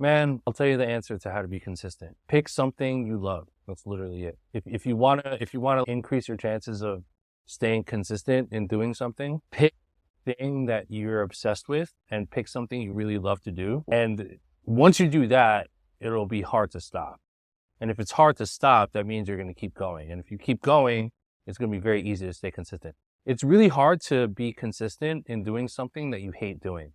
Man, I'll tell you the answer to how to be consistent. Pick something you love. That's literally it. If you wanna increase your chances of staying consistent in doing something, pick the thing that you're obsessed with and pick something you really love to do. And once you do that, it'll be hard to stop. And if it's hard to stop, that means you're going to keep going. And if you keep going, it's going to be very easy to stay consistent. It's really hard to be consistent in doing something that you hate doing.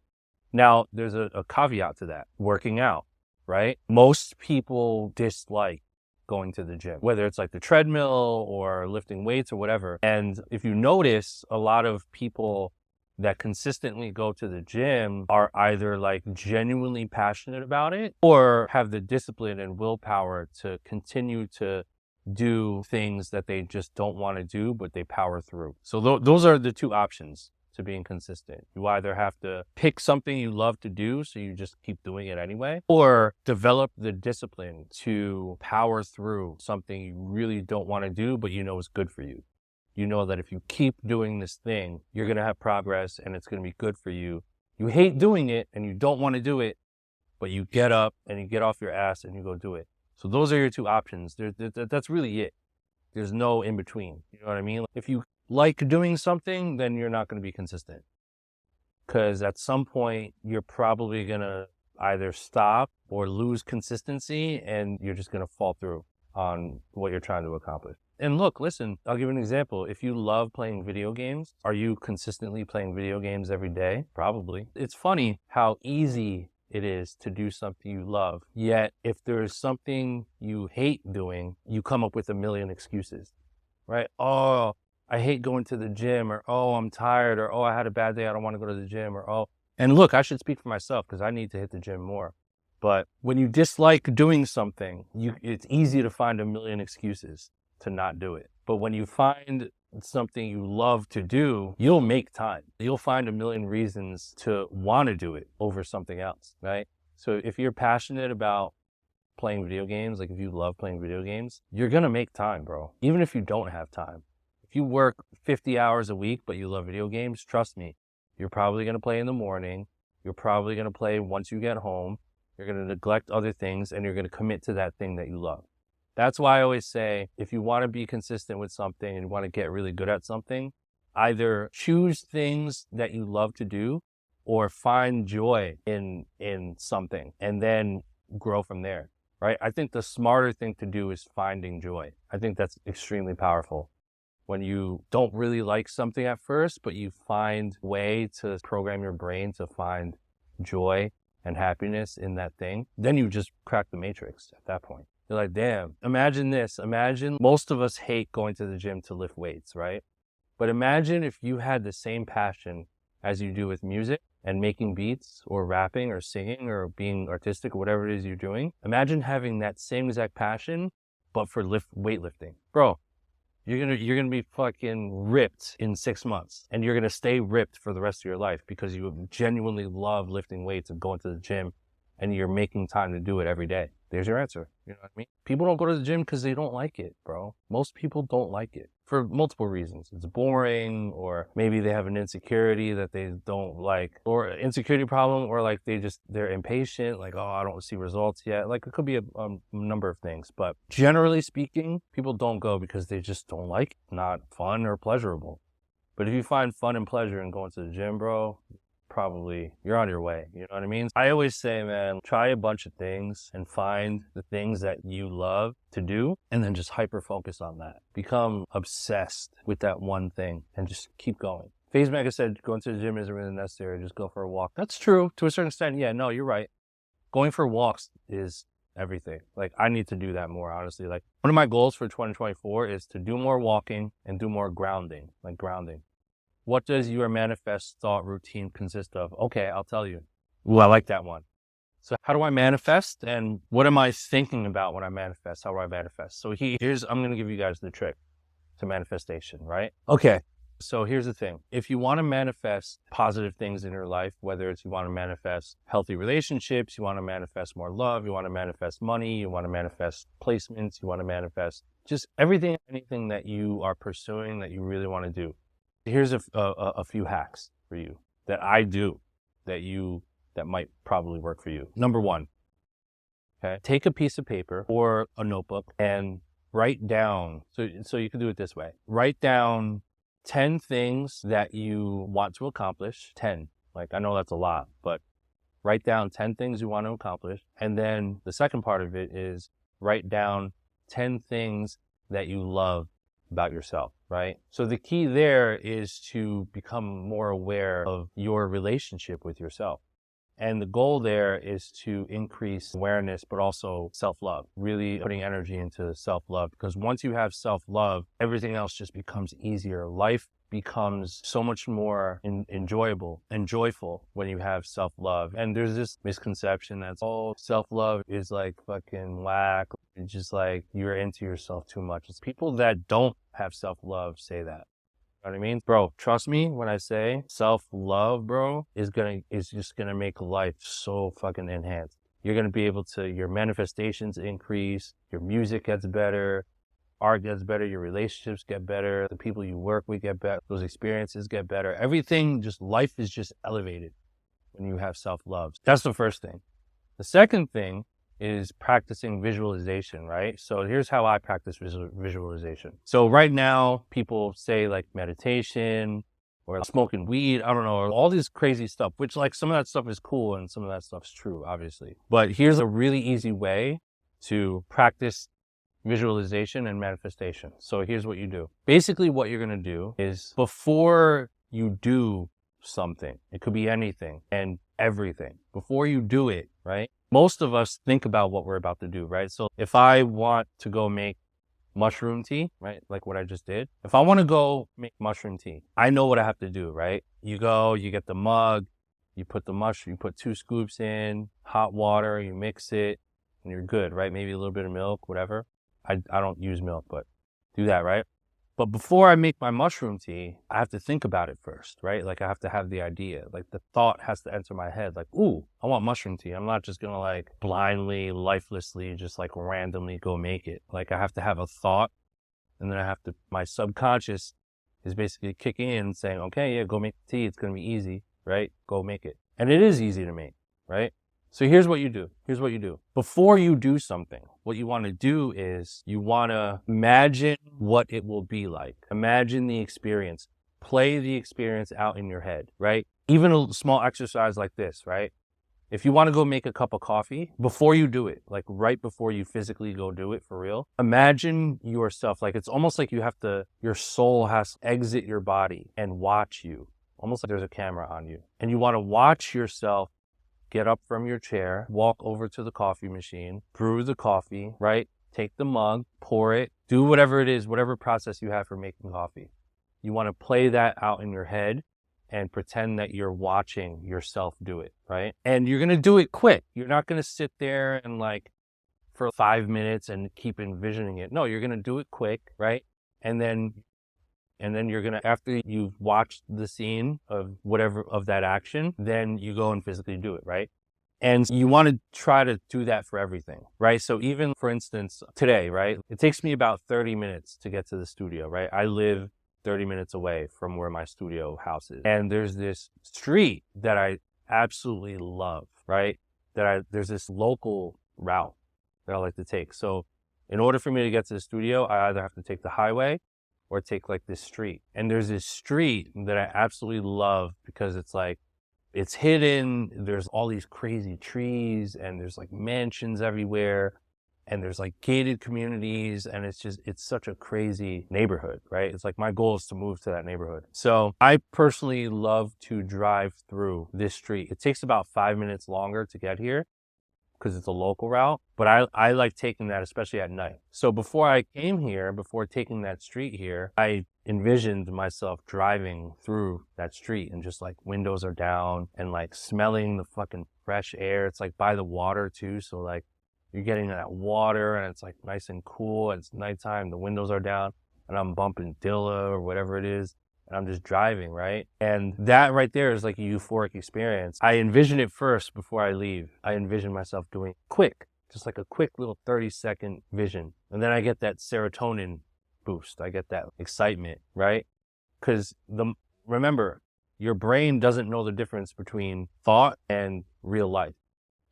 Now, there's a caveat to that, working out, right? Most people dislike going to the gym, whether it's like the treadmill or lifting weights or whatever. And if you notice, a lot of people that consistently go to the gym are either like genuinely passionate about it or have the discipline and willpower to continue to do things that they just don't want to do, but they power through. So those are the two options to being consistent. You either have to pick something you love to do, so you just keep doing it anyway, or develop the discipline to power through something you really don't want to do, but you know is good for you. You know that if you keep doing this thing, you're going to have progress and it's going to be good for you. You hate doing it and you don't want to do it, but you get up and you get off your ass and you go do it. So those are your two options. That's really it. There's no in between. You know what I mean? If you like doing something, then you're not going to be consistent. Because at some point, you're probably going to either stop or lose consistency and you're just going to fall through on what you're trying to accomplish. And look, listen, I'll give you an example. If you love playing video games, are you consistently playing video games every day? Probably. It's funny how easy it is to do something you love. Yet, if there's something you hate doing, you come up with a million excuses, right? Oh, I hate going to the gym, or oh, I'm tired, or oh, I had a bad day, I don't want to go to the gym, or oh. And look, I should speak for myself because I need to hit the gym more. But when you dislike doing something, it's easy to find a million excuses to not do it. But when you find something you love to do, you'll make time. You'll find a million reasons to want to do it over something else, right? So if you're passionate about playing video games, like if you love playing video games, you're going to make time, bro. Even if you don't have time. If you work 50 hours a week, but you love video games, trust me, you're probably going to play in the morning. You're probably going to play once you get home. You're going to neglect other things and you're going to commit to that thing that you love. That's why I always say, if you want to be consistent with something and you want to get really good at something, either choose things that you love to do or find joy in something and then grow from there, right? I think the smarter thing to do is finding joy. I think that's extremely powerful. When you don't really like something at first, but you find a way to program your brain to find joy and happiness in that thing, then you just crack the matrix at that point. You're like, damn, imagine this. Imagine most of us hate going to the gym to lift weights, right? But imagine if you had the same passion as you do with music and making beats or rapping or singing or being artistic or whatever it is you're doing. Imagine having that same exact passion, but for weightlifting. Bro, you're gonna be fucking ripped in 6 months and you're gonna stay ripped for the rest of your life because you genuinely love lifting weights and going to the gym and you're making time to do it every day. There's your answer. You know what I mean? People don't go to the gym because they don't like it, bro. Most people don't like it for multiple reasons. It's boring, or maybe they have an insecurity that they don't like, or an insecurity problem, or like they're impatient, like, oh, I don't see results yet. Like it could be a number of things, but generally speaking, people don't go because they just don't like it. Not fun or pleasurable. But if you find fun and pleasure in going to the gym, bro, probably you're on your way. You know what I mean? I always say, man, try a bunch of things and find the things that you love to do and then just hyper focus on that. Become obsessed with that one thing and just keep going. FaZe Mega said going to the gym isn't really necessary. Just go for a walk. That's true to a certain extent. Yeah, no, you're right. Going for walks is everything. Like I need to do that more, honestly. Like one of my goals for 2024 is to do more walking and do more grounding, like grounding. What does your manifest thought routine consist of? Okay, I'll tell you. Ooh, I like that one. So how do I manifest and what am I thinking about when I manifest? How do I manifest? So I'm going to give you guys the trick to manifestation, right? Okay. So here's the thing. If you want to manifest positive things in your life, whether it's you want to manifest healthy relationships, you want to manifest more love, you want to manifest money, you want to manifest placements, you want to manifest just anything that you are pursuing that you really want to do. Here's a few hacks for you that I do that might probably work for you. Number one, Okay. Take a piece of paper or a notebook and write down. So you can do it this way. Write down 10 things that you want to accomplish. 10. Like, I know that's a lot, but write down 10 things you want to accomplish. And then the second part of it is write down 10 things that you love about yourself, right? So the key there is to become more aware of your relationship with yourself. And the goal there is to increase awareness, but also self-love, really putting energy into self-love. Because once you have self-love, everything else just becomes easier. Life becomes so much more enjoyable and joyful when you have self-love. And there's this misconception that, oh, self-love is like fucking whack. It's just like you're into yourself too much. It's people that don't have self-love say that. You know what I mean? Bro, trust me when I say self-love, bro, is just gonna make life so fucking enhanced. You're gonna be able to, your manifestations increase, your music gets better, art gets better, your relationships get better, the people you work with get better, those experiences get better. Everything, just life is just elevated when you have self-love. That's the first thing. The second thing is practicing visualization, right? So here's how I practice visualization. So right now, people say like meditation or smoking weed, I don't know, or all this crazy stuff, which like some of that stuff is cool and some of that stuff's true, obviously. But here's a really easy way to practice visualization and manifestation. So here's what you do. Basically, what you're gonna do is before you do something, it could be anything and everything, before you do it, right? Most of us think about what we're about to do, right? So if I want to go make mushroom tea, right? Like what I just did. If I want to go make mushroom tea, I know what I have to do, right? You go, you get the mug, you put the mushroom, you put 2 scoops in, hot water, you mix it, and you're good, right? Maybe a little bit of milk, whatever. I don't use milk, but do that, right? But before I make my mushroom tea, I have to think about it first, right? Like I have to have the idea, like the thought has to enter my head, like, ooh, I want mushroom tea. I'm not just gonna like blindly, lifelessly, just like randomly go make it. Like I have to have a thought, and then my subconscious is basically kicking in and saying, okay, yeah, go make the tea. It's gonna be easy, right? Go make it. And it is easy to make, right? So here's what you do. Before you do something, what you want to do is you want to imagine what it will be like. Imagine the experience. Play the experience out in your head, right? Even a small exercise like this, right? If you want to go make a cup of coffee, before you do it, like right before you physically go do it for real, imagine yourself, like it's almost like your soul has to exit your body and watch you. Almost like there's a camera on you. And you want to watch yourself get up from your chair, walk over to the coffee machine, brew the coffee, right? Take the mug, pour it, do whatever it is, whatever process you have for making coffee. You want to play that out in your head and pretend that you're watching yourself do it, right? And you're going to do it quick. You're not going to sit there and like for 5 minutes and keep envisioning it. No, you're going to do it quick, right? And then you're going to, after you've watched the scene of whatever of that action, then you go and physically do it, right? And you want to try to do that for everything, right? So even for instance, today, right? It takes me about 30 minutes to get to the studio, right? I live 30 minutes away from where my studio house is. And there's this street that I absolutely love, right? There's this local route that I like to take. So in order for me to get to the studio, I either have to take the highway or take like this street. And there's this street that I absolutely love because it's like, it's hidden. There's all these crazy trees and there's like mansions everywhere and there's like gated communities and it's such a crazy neighborhood, right? It's like my goal is to move to that neighborhood. So I personally love to drive through this street. It takes about 5 minutes longer to get here because it's a local route, but I like taking that, especially at night. So before I came here, before taking that street here, I envisioned myself driving through that street and just like windows are down and like smelling the fucking fresh air. It's like by the water too. So like you're getting that water and it's like nice and cool. And it's nighttime, the windows are down and I'm bumping Dilla or whatever it is. And I'm just driving, right? And that right there is like a euphoric experience. I envision it first before I leave. I envision myself doing quick, just like a quick little 30-second vision. And then I get that serotonin boost. I get that excitement, right? Because remember, your brain doesn't know the difference between thought and real life.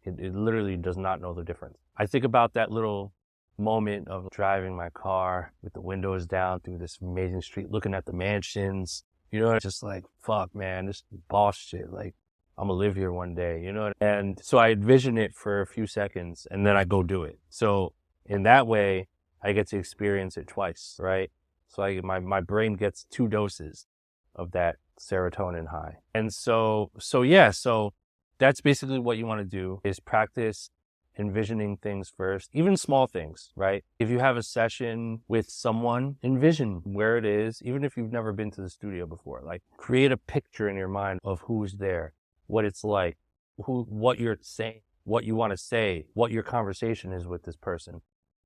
It literally does not know the difference. I think about that little moment of driving my car with the windows down through this amazing street, looking at the mansions, just like, fuck, man, this is boss shit. Like, I'm gonna live here one day, And so I envision it for a few seconds and then I go do it. So in that way, I get to experience it twice, right? So my brain gets 2 doses of that serotonin high. And so that's basically what you want to do, is practice envisioning things first, even small things, right? If you have a session with someone, envision where it is, even if you've never been to the studio before. Like, create a picture in your mind of who's there, what it's like, what you're saying, what you want to say, what your conversation is with this person.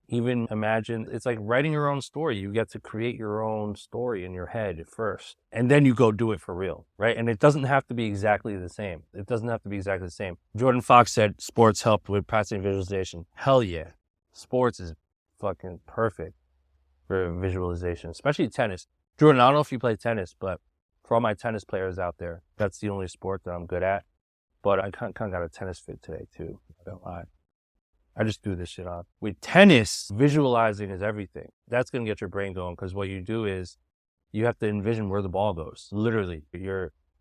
Even imagine, it's like writing your own story. You get to create your own story in your head first, and then you go do it for real, right? And it doesn't have to be exactly the same. Jordan Fox said sports helped with practicing visualization. Hell yeah. Sports is fucking perfect for visualization, especially tennis. Jordan, I don't know if you play tennis, but for all my tennis players out there, that's the only sport that I'm good at. But I kind of got a tennis fit today too. I don't lie. I just do this shit on. With tennis, visualizing is everything. That's going to get your brain going, because what you do is you have to envision where the ball goes. Literally,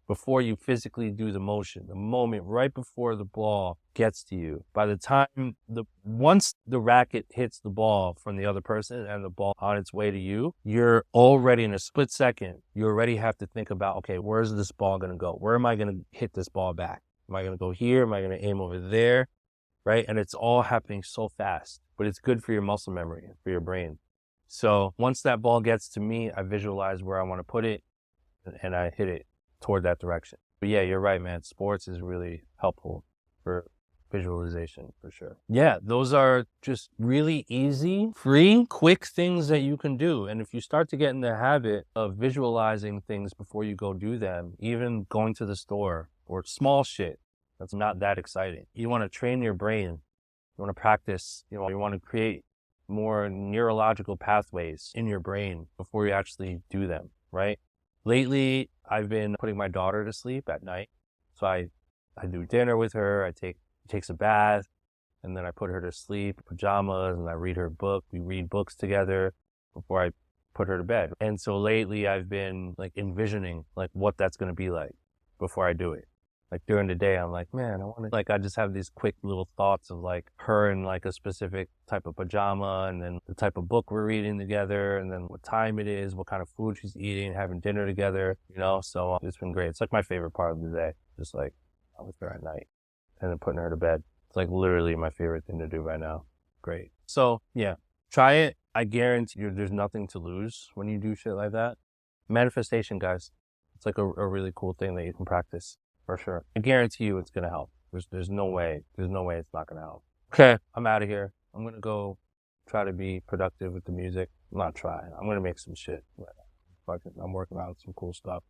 before you physically do the motion, the moment right before the ball gets to you, by the time once the racket hits the ball from the other person and the ball on its way to you, you're already in a split second. You already have to think about, okay, where's this ball going to go? Where am I going to hit this ball back? Am I going to go here? Am I going to aim over there? Right? And it's all happening so fast, but it's good for your muscle memory, for your brain. So once that ball gets to me, I visualize where I want to put it and I hit it toward that direction. But yeah, you're right, man. Sports is really helpful for visualization, for sure. Yeah, those are just really easy, free, quick things that you can do. And if you start to get in the habit of visualizing things before you go do them, even going to the store or small shit, that's not that exciting. You want to train your brain. You want to practice. You want to create more neurological pathways in your brain before you actually do them, right? Lately, I've been putting my daughter to sleep at night. So I do dinner with her. She takes a bath, and then I put her to sleep, pajamas, and I read her book. We read books together before I put her to bed. And so lately, I've been like envisioning like what that's going to be like before I do it. Like during the day, I'm like, man, I just have these quick little thoughts of like her in like a specific type of pajama, and then the type of book we're reading together, and then what time it is, what kind of food she's eating, having dinner together, so it's been great. It's like my favorite part of the day, just like I'm with her at night and then putting her to bed. It's like literally my favorite thing to do right now. Great. So yeah, try it. I guarantee you there's nothing to lose when you do shit like that. Manifestation, guys. It's like a really cool thing that you can practice. For sure. I guarantee you it's going to help. There's no way it's not going to help. Okay, I'm out of here. I'm going to go try to be productive with the music. I'm not trying. I'm going to make some shit. I'm working on some cool stuff.